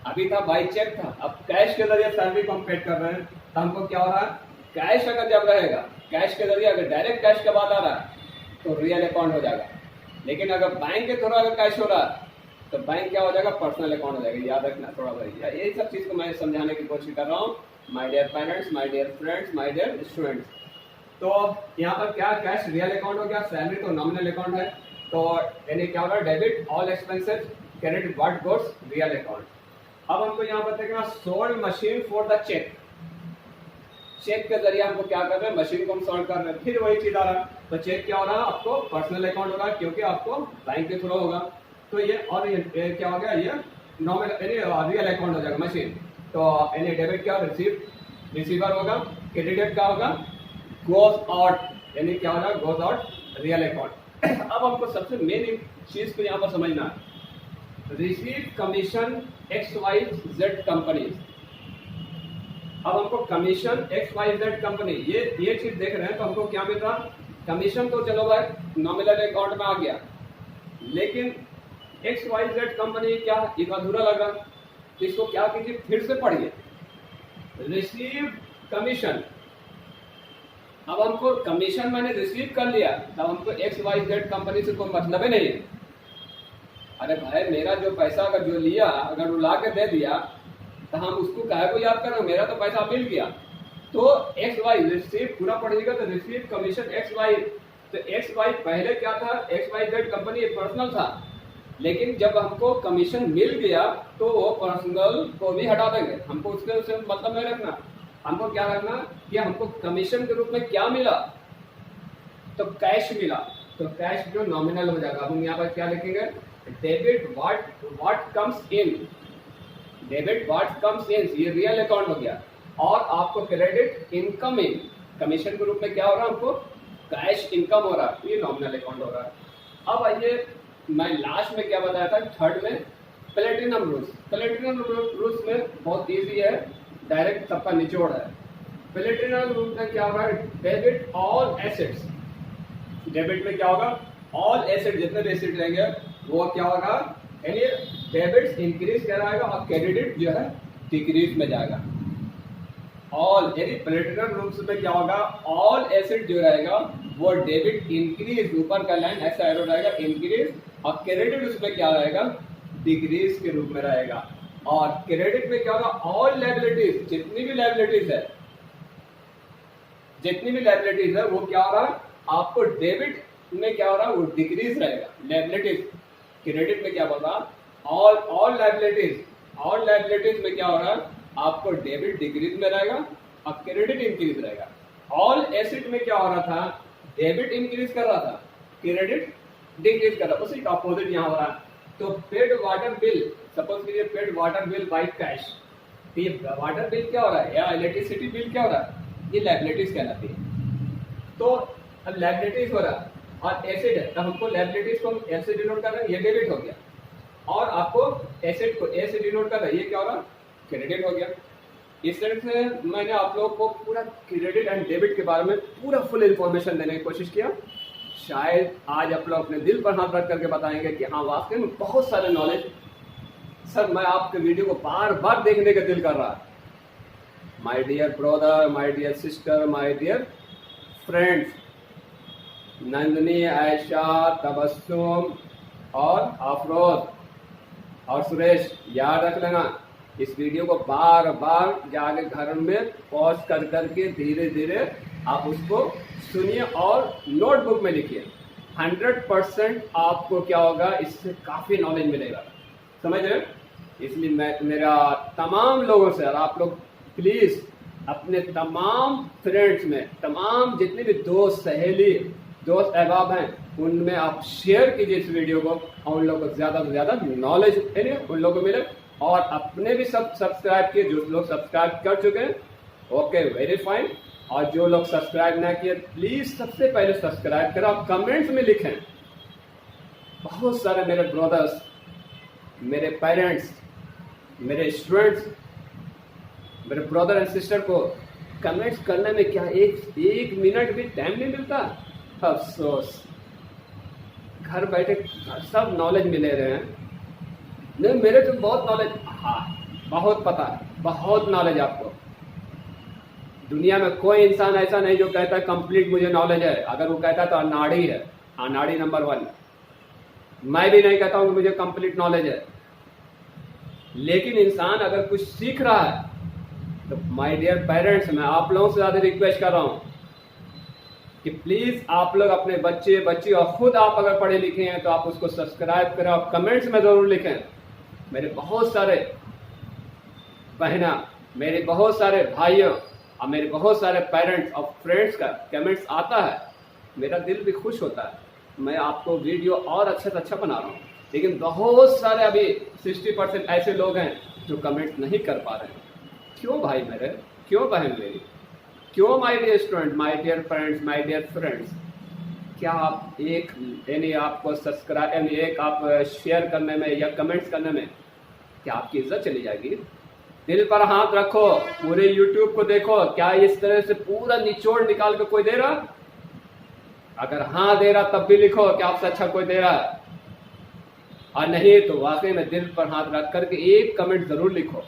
अभी था बाय चेक था, अब कैश के जरिए सैलरी को हम पेड कर रहे हैं, तो हमको क्या हो रहा है, कैश अगर जब रहेगा, कैश के जरिए अगर डायरेक्ट कैश के बाद आ रहा है तो रियल अकाउंट हो जाएगा। लेकिन अगर बैंक के थ्रू अगर कैश हो रहा है तो बैंक क्या हो जाएगा, पर्सनल अकाउंट हो जाएगा। याद रखना थोड़ा सा, यही सब चीज को मैं समझाने की कोशिश कर रहा हूँ, my dear parents, my dear friends, my dear students. तो यहाँ पर क्या, कैश रियल अकाउंट हो गया, सैलरी तो नॉमिनल अकाउंट है, तो यानी क्या हो रहा है, debit all expenses, credit what goes real account. अब हमको यहाँ पर देखना, sold machine for the cheque, cheque के जरिए हमको क्या कर रहे हैं, मशीन को हम सोल्ड कर रहे हैं, फिर वही चीज आ रहा है। तो चेक क्या हो रहा है, आपको पर्सनल अकाउंट हो रहा है, क्योंकि आपको बैंक के थ्रू होगा। तो ये और ये क्या हो गया, ये नॉमिनल यानी रियल अकाउंट हो जाएगा मशीन। तो यानी डेबिट क्या, रिसीवर होगा, क्रेडिट क्या होगा, गोज आउट, यानी क्या होगा, गोज आउट रियल अकाउंट। अब हमको सबसे मेन चीज को यहाँ पर समझना है, रिसीव कमीशन XYZ कंपनी। अब हमको कमीशन XYZ कंपनी, ये चीज देख रहे हैं, तो हमको क्या मिल रहा, कमीशन तो चलो भाई नॉमिनल अकाउंट में आ गया, लेकिन XYZ कंपनी क्या, एक अधूरा लग रहा, तो इसको क्या कीजिए, फिर से पढ़िए, रिसीव कमीशन। अब हमको कमीशन मैंने रिसीव कर लिया, तब हमको XYZ कंपनी से कोई मतलब ही नहीं है। अरे भाई मेरा जो पैसा अगर जो लिया अगर वो ला के दे दिया तो हम उसको काहे को याद कर रहे हो, मेरा तो पैसा मिल गया। तो XY रिसीव पूरा पढ़िएगा, तो रिसीव कमीशन XY, तो XY पहले क्या था, XYZ कंपनी पर्सनल था, लेकिन जब हमको कमीशन मिल गया तो वो पर्सनल को भी हटा देंगे, हमको उसके मतलब नहीं रखना। हमको क्या रखना कि हमको कमीशन के रूप में क्या मिला, तो कैश मिला, तो कैश जो नॉमिनल हो जाएगा। अब हम यहाँ पर क्या लिखेंगे, debit what comes in, debit what comes in, ये रियल अकाउंट हो गया। और आपको क्रेडिट इनकमिंग, कमीशन के रूप में क्या हो रहा है, हमको कैश इनकम हो रहा है, ये नॉमिनल अकाउंट हो रहा है। अब आइए, मैं लास्ट में क्या बताया था, थर्ड में प्लेटिनम रूल्स। प्लेटिनम रूल्स में बहुत ईजी है, डायरेक्ट सबका निचोड़ है। प्लेटिनम रूल्स में क्या होगा, डेबिट ऑल एसेट्स। डेबिट में क्या होगा, ऑल एसेट, जितने भी एसेट रहेंगे वो क्या होगा, यानी डेबिट इंक्रीज कराएगा और क्रेडिट जो है डिक्रीज में जाएगा। ऑल यानी प्लेटिनम रूल्स में क्या होगा, ऑल एसेट जो रहेगा वो डेबिट इंक्रीज, ऊपर का लाइन ऐसा एरो रहेगा इंक्रीज, और क्रेडिट उसमें क्या रहेगा, डिक्रीज के रूप में रहेगा। और क्रेडिट में क्या होगा, ऑल लायबिलिटीज, जितनी भी लायबिलिटीज है, जितनी भी लायबिलिटीज है वो क्या हो रहा है, आपको डेबिट में क्या हो रहा है, वो डिक्रीज रहेगा लायबिलिटीज। क्रेडिट में क्या होगा, ऑल लायबिलिटीज में क्या हो रहा है, आपको डेबिट डिक्रीज में रहेगा और क्रेडिट इंक्रीज रहेगा। ऑल एसेट में क्या हो रहा था, डेबिट इंक्रीज कर रहा था, क्रेडिट डिक्रीज कर रहा था, उसी का अपोजिट यहाँ हो रहा है। तो पेड वाटर बिल, सपोज कीजिए paid water bill by cash, तो ये वाटर बिल क्या हो रहा है या इलेक्ट्रिसिटी बिल क्या हो रहा है, ये लायबिलिटीज कहलाती है। तो अब लायबिलिटीज हो रहा है और एसेट है, तो हमको लायबिलिटीज को एल से डिनोट कर रहे हैं, ये डेबिट हो गया, और आपको एसेट को ए से डिनोट कर रहा है, ये क्या हो रहा है, क्रेडिट हो गया। इस तरह से मैंने आप लोगों को पूरा क्रेडिट एंड डेबिट के बारे में पूरा फुल इंफॉर्मेशन देने की कोशिश किया। शायद आज आप लोग अपने दिल पर हाथ रख करके बताएंगे कि हाँ वाकई में बहुत सारे नॉलेज, सर मैं आपके वीडियो को बार बार देखने का दिल कर रहा है। My dear brother, my dear sister, my dear friends, Nandini, Ayesha, Tabassum और अफरोज और सुरेश, याद रख लेना, इस वीडियो को बार बार जाके घर में पॉज कर करके धीरे धीरे आप उसको सुनिए और नोटबुक में लिखिए। 100% आपको क्या होगा, इससे काफ़ी नॉलेज मिलेगा, समझ रहे? इसलिए मैं मेरा तमाम लोगों से, और आप लोग प्लीज़ अपने तमाम फ्रेंड्स में, तमाम जितने भी दोस्त, सहेली, दोस्त अहबाब हैं, उनमें आप शेयर कीजिए इस वीडियो को, और उन लोगों को ज़्यादा से ज़्यादा नॉलेज उन लोगों को मिले। और अपने भी सब सब्सक्राइब किए, जो लोग सब्सक्राइब कर चुके हैं ओके वेरी फाइन, और जो लोग सब्सक्राइब ना किए प्लीज़ सबसे पहले सब्सक्राइब करें, आप कमेंट्स में लिखें। बहुत सारे मेरे ब्रदर्स, मेरे पेरेंट्स, मेरे स्टूडेंट्स, मेरे ब्रदर एंड सिस्टर को कमेंट्स करने में क्या एक मिनट भी टाइम नहीं मिलता। अफसोस, घर बैठे सब नॉलेज मिले रहे हैं। नहीं, मेरे तो बहुत नॉलेज, हाँ बहुत पता है, बहुत नॉलेज आपको। दुनिया में कोई इंसान ऐसा नहीं जो कहता है कंप्लीट मुझे नॉलेज है। अगर वो कहता है तो अनाड़ी है, अनाड़ी नंबर 1। मैं भी नहीं कहता हूँ कि मुझे कंप्लीट नॉलेज है, लेकिन इंसान अगर कुछ सीख रहा है तो माय डियर पेरेंट्स, मैं आप लोगों से ज़्यादा रिक्वेस्ट कर रहा हूँ कि प्लीज़ आप लोग अपने बच्चे बच्ची, और खुद आप अगर पढ़े लिखे हैं तो आप उसको सब्सक्राइब करें और कमेंट्स में ज़रूर लिखें। मेरे बहुत सारे बहना, मेरे बहुत सारे भाइयों और मेरे बहुत सारे पेरेंट्स और फ्रेंड्स का कमेंट्स आता है, मेरा दिल भी खुश होता है। मैं आपको वीडियो और अच्छा से अच्छा बना रहा हूँ, लेकिन बहुत सारे अभी 60% ऐसे लोग हैं जो कमेंट्स नहीं कर पा रहे हैं। क्यों भाई मेरे, क्यों बहन मेरी, क्यों my dear student, my dear friends, my dear friends, क्या आप एक यानी आपको सब्सक्राइब यानी एक आप शेयर करने में या कमेंट्स करने में क्या आपकी इज्जत चली जाएगी? दिल पर हाथ रखो, पूरे यूट्यूब को देखो, क्या इस तरह से पूरा निचोड़ निकाल के कोई दे रहा? अगर हाँ दे रहा तब भी लिखो कि आपसे अच्छा कोई दे रहा है, और नहीं तो वाकई में दिल पर हाथ रख करके एक कमेंट जरूर लिखो।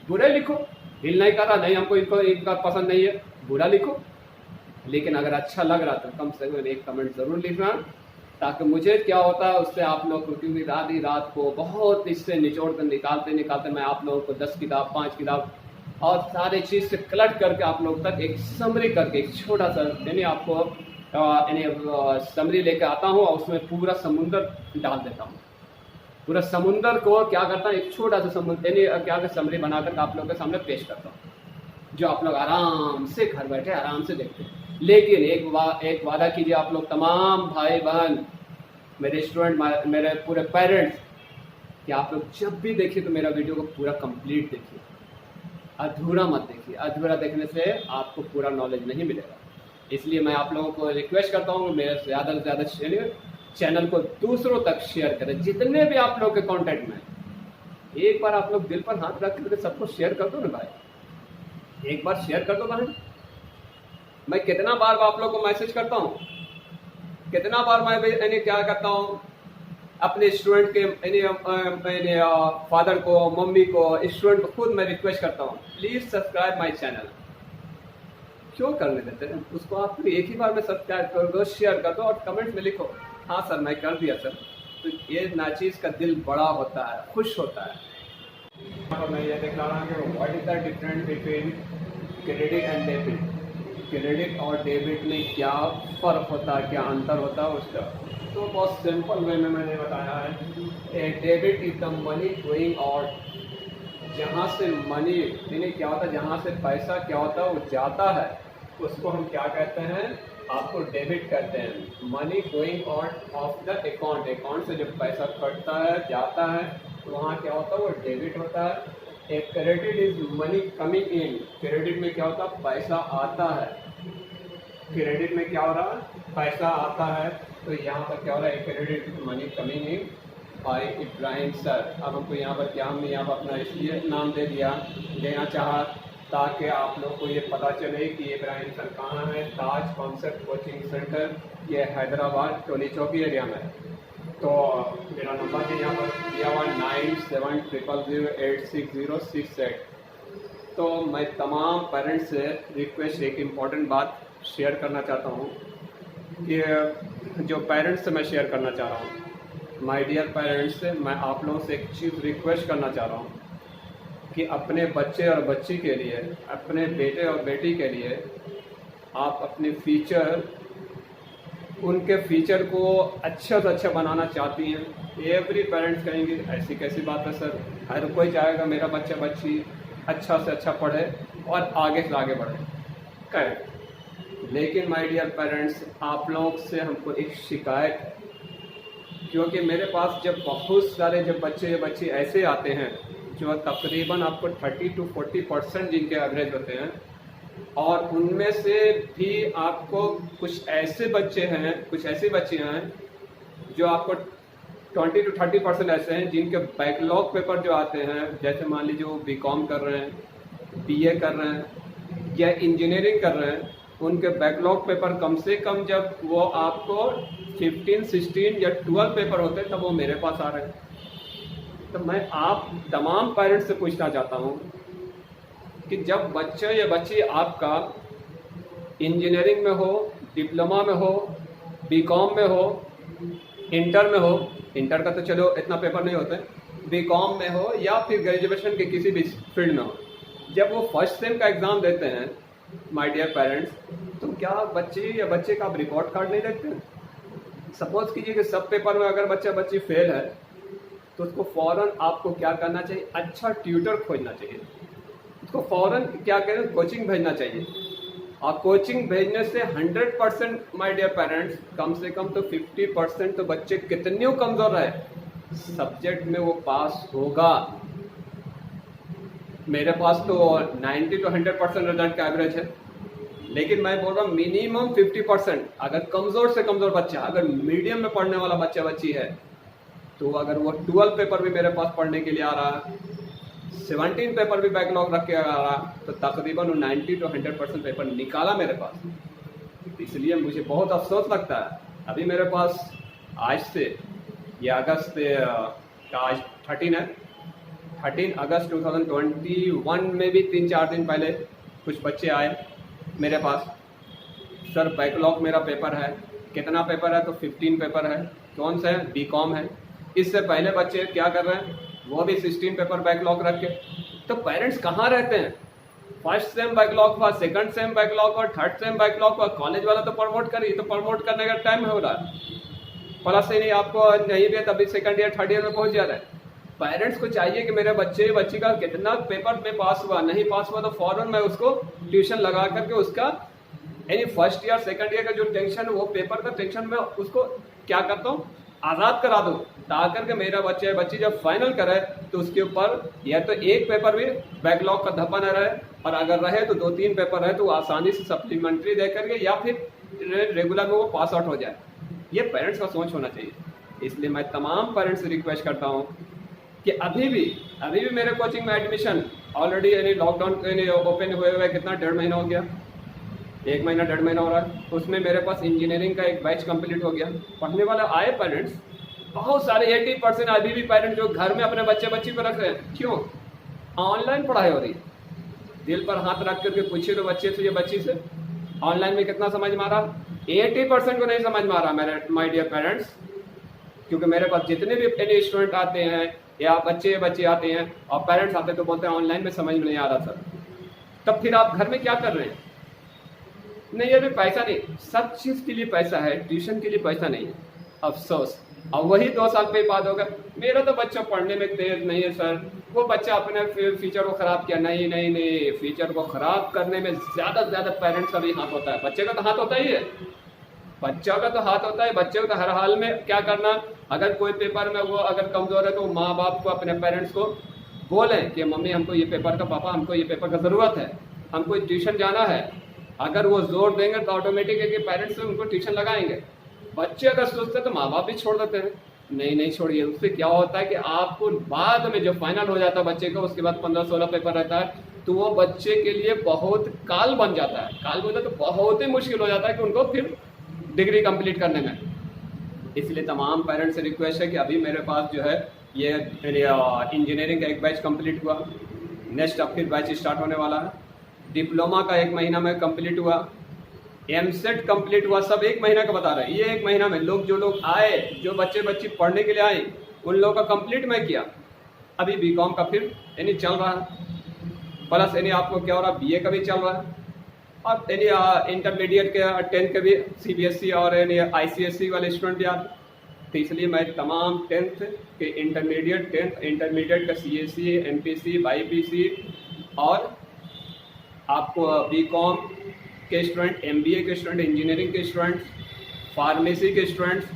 बुरे लिखो, दिल नहीं कर रहा, नहीं हमको इनका पसंद नहीं है, बुरा लिखो, लेकिन अगर अच्छा लग रहा तो कम से कम एक कमेंट जरूर लिखना, ताकि मुझे क्या होता है उससे आप लोग को, क्योंकि रात को बहुत इससे निचोड़ कर निकालते मैं आप लोगों को 10 किताब 5 किताब और सारे चीज़ से कलेक्ट करके आप लोग तक एक समरी करके एक छोटा सा यानी आपको समरी लेकर आता हूँ, और उसमें पूरा समुंदर डाल देता हूँ। पूरा समुंदर को क्या करता है, एक छोटा सा समुंदर यानी क्या समरी बनाकर आप लोगों के सामने पेश करता हूँ, जो आप लोग आराम से घर बैठे आराम से देखते हैं। लेकिन एक वादा कीजिए आप लोग तमाम भाई बहन, मेरे स्टूडेंट, मेरे पूरे पेरेंट्स, कि आप लोग जब भी देखिए तो मेरा वीडियो को पूरा कंप्लीट देखिए, अधूरा मत देखिए। अधूरा देखने से आपको पूरा नॉलेज नहीं मिलेगा। इसलिए मैं आप लोगों को रिक्वेस्ट करता हूँ कि मेरे ज़्यादा से ज़्यादा चैनल को दूसरों तक शेयर करें, जितने भी आप लोग के कॉन्टैक्ट में। एक बार आप लोग दिल पर हाथ रख करके सबको शेयर कर दो ना भाई, एक बार शेयर कर दो बहन। मैं कितना बार आप लोग को मैसेज करता हूँ, कितना बार मैं क्या करता हूँ अपने स्टूडेंट के फादर को, मम्मी को, स्टूडेंट को खुद मैं रिक्वेस्ट करता हूँ, प्लीज़ सब्सक्राइब माय चैनल। क्यों करने देते हैं उसको? आप तो एक ही बार में सब्सक्राइब कर दो, शेयर कर दो और कमेंट में लिखो हाँ सर मैं कर दिया सर। तो ये नाचीज़ का दिल बड़ा होता है, खुश होता है। तो मैं ये दिखला रहा हूँ कि what is the difference between credit and debit. Credit और डेबिट में क्या फ़र्क होता है, क्या अंतर होता है उसका। तो बहुत सिंपल वे में मैंने बताया है। Debit is the money going out, जहाँ से मनी यानी क्या होता है, जहाँ से पैसा क्या होता है वो जाता है, उसको हम क्या कहते हैं, आपको डेबिट कहते हैं। Money going out of the account, account से जब पैसा कटता है जाता है तो वहाँ क्या होता है वो डेबिट होता है। एक credit is money coming in, credit में क्या होता है पैसा आता है, क्रेडिट में क्या हो रहा है पैसा आता है। तो यहाँ पर क्या हो रहा है, credit money coming in by Ibrahim sir. अब हमको यहाँ पर क्या, हमने यहाँ पर अपना इसलिए नाम देना चाहा ताकि आप लोग को ये पता चले कि इब्राहिम सर कहाँ है। ताज कॉन्सेप्ट कोचिंग सेंटर, ये हैदराबाद टोली चौकी एरिया में। तो मेरा नंबर है यहाँ पर दिया हुआ 9700086068। तो मैं तमाम पेरेंट्स से रिक्वेस्ट, एक इम्पॉर्टेंट बात शेयर करना चाहता हूँ कि जो पेरेंट्स से मैं शेयर करना चाह रहा हूँ, माय डियर पेरेंट्स से मैं आप लोगों से एक चीज़ रिक्वेस्ट करना चाह रहा हूँ कि अपने बच्चे और बच्ची के लिए, अपने बेटे और बेटी के लिए आप अपने फ्यूचर, उनके फ्यूचर को अच्छा से अच्छा बनाना चाहती हैं। एवरी पेरेंट्स कहेंगे ऐसी कैसी बात है सर, हर कोई चाहेगा मेरा बच्चा बच्ची अच्छा से अच्छा पढ़े और आगे से आगे बढ़े, करेक्ट। लेकिन माय डियर पेरेंट्स, आप लोग से हमको एक शिकायत है, क्योंकि मेरे पास जब बहुत सारे जब बच्चे या बच्ची ऐसे आते हैं जो तकरीबन आपको 30 to 40% जिनके एवरेज होते हैं, और उनमें से भी आपको कुछ ऐसे बच्चे हैं, कुछ ऐसे बच्चे हैं जो आपको 20 to 30% ऐसे हैं जिनके बैकलॉग पेपर जो आते हैं, जैसे मान लीजिए वो बीकॉम कर रहे हैं, बीए कर रहे हैं या इंजीनियरिंग कर रहे हैं, उनके बैकलॉग पेपर कम से कम जब वो आपको 15, 16 या 12 पेपर होते हैं तब वो मेरे पास आ रहे हैं। तो मैं आप तमाम पेरेंट्स से पूछना चाहता हूँ कि जब बच्चा या बच्ची आपका इंजीनियरिंग में हो, डिप्लोमा में हो, बीकॉम में हो, इंटर में हो, इंटर का तो चलो इतना पेपर नहीं होता है, बीकॉम में हो या फिर ग्रेजुएशन के किसी भी फील्ड में हो, जब वो फर्स्ट सेम का एग्ज़ाम देते हैं माय डियर पेरेंट्स, तो क्या बच्चे या बच्चे का आप रिकॉर्ड कार्ड नहीं देखते हैं? सपोज कीजिए कि सब पेपर में अगर बच्चा बच्ची फेल है तो उसको फ़ौरन आपको क्या करना चाहिए, अच्छा ट्यूटर खोजना चाहिए, उसको फ़ौरन क्या करें, कोचिंग भेजना चाहिए। और कोचिंग भेजने से 100% माय डियर पेरेंट्स, कम से कम तो 50% तो बच्चे कितने कमज़ोर रहे सब्जेक्ट में वो पास होगा। मेरे पास तो 90 to 100% रिजल्ट का एवरेज है, लेकिन मैं बोल रहा हूँ मिनिमम 50%। अगर कमज़ोर से कमज़ोर बच्चा, अगर मीडियम में पढ़ने वाला बच्चा बच्ची है, तो अगर वो 12 पेपर भी मेरे पास पढ़ने के लिए आ रहा है, 17 पेपर भी बैकलॉग रख के आ रहा, तो तकरीबन 90 to 100% पेपर निकाला मेरे पास। इसलिए मुझे बहुत अफसोस लगता है। अभी मेरे पास आज से या अगस्त का आज 13 है, 13 अगस्त 2021 में भी 3-4 दिन पहले कुछ बच्चे आए मेरे पास, सर बैकलॉग मेरा पेपर है। कितना पेपर है? तो 15 पेपर है। कौन सा है? बीकॉम है। इससे पहले बच्चे क्या कर रहे हैं, वो भी 16 पेपर बैकलॉग रख के। तो पेरेंट्स कहाँ रहते हैं? फर्स्ट सेम बैकलॉग हुआ, सेकंड सेम बैकलॉग और थर्ड सेम बैकलॉग हुआ। कॉलेज वाला तो प्रमोट करिए, तो प्रमोट करने का टाइम हो रहा है, प्लस ही नहीं आपको नहीं भी तभी सेकंड ईयर थर्ड ईयर में पहुंच जा रहा है। पेरेंट्स को चाहिए कि मेरे बच्चे बच्ची का कितना पेपर में पास हुआ, नहीं पास हुआ तो फौरन मैं उसको ट्यूशन लगा करके उसका यानी फर्स्ट ईयर सेकंड ईयर का जो टेंशन, वो पेपर का टेंशन में उसको क्या करता हूँ, आज़ाद करा दो, ताकि के मेरा बच्चा या बच्ची जब फाइनल करे तो उसके ऊपर या तो एक पेपर भी बैकलॉग का धब्बा न रहे, और अगर रहे तो 2-3 पेपर रहे तो आसानी से सप्लीमेंट्री दे करके या फिर रेगुलर में वो पास आउट हो जाए। ये पेरेंट्स का सोच होना चाहिए। इसलिए मैं तमाम पेरेंट्स से रिक्वेस्ट करता हूँ कि अभी भी मेरे कोचिंग में एडमिशन ऑलरेडी यानी लॉकडाउन ओपन हुए कितना 1.5 महीना हो गया, 1 महीना 1.5 महीना हो रहा है। उसमें मेरे पास इंजीनियरिंग का एक बैच कंप्लीट हो गया। पढ़ने वाले आए पेरेंट्स बहुत सारे, 80% अभी भी पेरेंट्स जो घर में अपने बच्ची को रख रहे हैं। क्यों? ऑनलाइन पढ़ाई हो रही। दिल पर हाथ रख करके पूछिए तो बच्चे से या बच्ची से ऑनलाइन में कितना समझ में आ रहा? 80% को नहीं समझ में आ रहा मेरे माय डियर पेरेंट्स। क्योंकि मेरे पास जितने भी स्टूडेंट आते हैं या बच्चे आते हैं और पेरेंट्स आते हैं तो बोलते हैं ऑनलाइन में समझ में नहीं आ रहा सर। तब फिर आप घर में क्या कर रहे हैं? नहीं, ये भी पैसा नहीं, सब चीज़ के लिए पैसा है, ट्यूशन के लिए पैसा नहीं है। अफसोस। अब वही 2 साल पे बात होगा, मेरा तो बच्चा पढ़ने में तेज नहीं है सर, वो बच्चा अपने फ्यूचर को ख़राब किया। नहीं, फ्यूचर को ख़राब करने में ज़्यादा से ज़्यादा पेरेंट्स का भी हाथ होता है। बच्चे का तो हाथ होता ही है, बच्चा का तो हाथ होता है। बच्चे को तो हर हाल में क्या करना, अगर कोई पेपर में वो अगर कमज़ोर है तो माँ बाप को, अपने पेरेंट्स को बोलें कि मम्मी हमको ये पेपर का, पापा हमको ये पेपर का ज़रूरत है, हमको ट्यूशन जाना है। अगर वो जोर देंगे तो ऑटोमेटिक है कि पेरेंट्स उनको ट्यूशन लगाएंगे। बच्चे अगर सोचते हैं तो माँ बाप भी छोड़ देते हैं। नहीं छोड़िए। उससे क्या होता है कि आपको बाद में जो फाइनल हो जाता है बच्चे का, उसके बाद 15-16 पेपर रहता है, तो वो बच्चे के लिए बहुत काल बन जाता है। काल बोलते तो बहुत ही मुश्किल हो जाता है कि उनको फिर डिग्री कंप्लीट करने में। इसलिए तमाम पेरेंट्स से रिक्वेस्ट है कि अभी मेरे पास जो है ये इंजीनियरिंग का एक बैच कंप्लीट हुआ, नेक्स्ट अब फिर बैच स्टार्ट होने वाला है। डिप्लोमा का 1 महीना में कंप्लीट हुआ, एमसेट कंप्लीट हुआ, सब 1 महीना का बता रहे हैं। ये 1 महीना में जो लोग आए, जो बच्ची पढ़ने के लिए आए, उन लोगों का कंप्लीट मैं किया। अभी बीकॉम का फिर यानी चल रहा है, प्लस यानी आपको क्या हो रहा है, बीए का भी चल रहा है, और यानी इंटरमीडिएट के 10th के भी सीबीएसई और यानी आईसीएसई वाले स्टूडेंट भी आते। तो इसलिए मैं तमाम 10th के इंटरमीडिएट, 10th इंटरमीडिएट का सीएसई, एमपीसी, बाईपीसी और आपको बीकॉम के स्टूडेंट, एमबीए के स्टूडेंट, इंजीनियरिंग के स्टूडेंट, फार्मेसी के स्टूडेंट्स,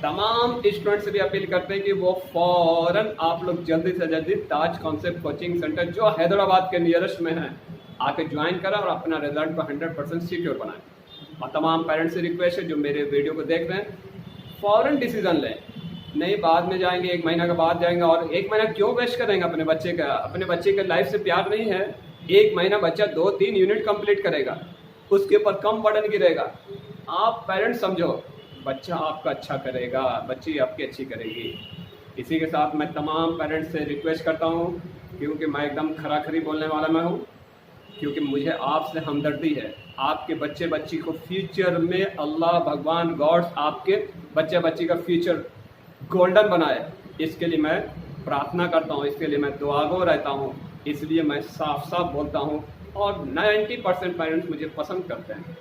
तमाम स्टूडेंट्स से भी अपील करते हैं कि वो फ़ौरन आप लोग जल्दी से जल्दी ताज कॉन्सेप्ट कोचिंग सेंटर जो हैदराबाद के नियरेस्ट में है आके ज्वाइन करें और अपना रिजल्ट को 100% सिक्योर बनाएं। और तमाम पेरेंट्स से रिक्वेस्ट है जो मेरे वीडियो को देख रहे हैं, फ़ौरन डिसीजन लें। नहीं बाद में जाएंगे, 1 महीना के बाद जाएंगे, और 1 महीना क्यों वेस्ट करेंगे अपने बच्चे का? अपने बच्चे के लाइफ से प्यार नहीं है। 1 महीना बच्चा 2-3 यूनिट कंप्लीट करेगा, उसके ऊपर कम बर्डन गिरेगा। आप पेरेंट्स समझो, बच्चा आपका अच्छा करेगा, बच्ची आपकी अच्छी करेगी। इसी के साथ मैं तमाम पेरेंट्स से रिक्वेस्ट करता हूँ, क्योंकि मैं एकदम खरा-खरी बोलने वाला मैं हूँ, क्योंकि मुझे आपसे हमदर्दी है। आपके बच्चे बच्ची को फ्यूचर में अल्लाह भगवान गॉड्स आपके बच्चे बच्ची का फ्यूचर गोल्डन बनाए, इसके लिए मैं प्रार्थना करता हूँ, इसके लिए मैं दुआगो रहता हूँ। इसलिए मैं साफ साफ बोलता हूँ, और 90% पेरेंट्स मुझे पसंद करते हैं,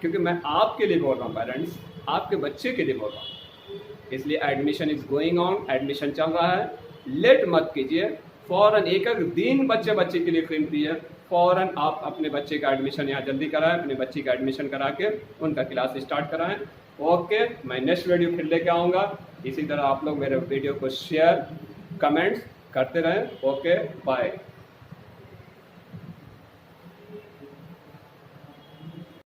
क्योंकि मैं आपके लिए बोल रहा हूँ पेरेंट्स, आपके बच्चे के लिए बोल रहा हूँ। इसलिए admission is going on, admission चल रहा है, लेट मत कीजिए। फ़ौरन एक दिन बच्चे बच्ची के लिए कीमती है, फ़ौरन आप अपने बच्चे का एडमिशन यहाँ जल्दी कराएं, अपने बच्ची का एडमिशन करा के उनका क्लास स्टार्ट कराएं। ओके, मैं नेक्स्ट वीडियो फिर लेके आऊँगा। इसी तरह आप लोग मेरे वीडियो को शेयर, कमेंट्स करते रहें। Okay, bye.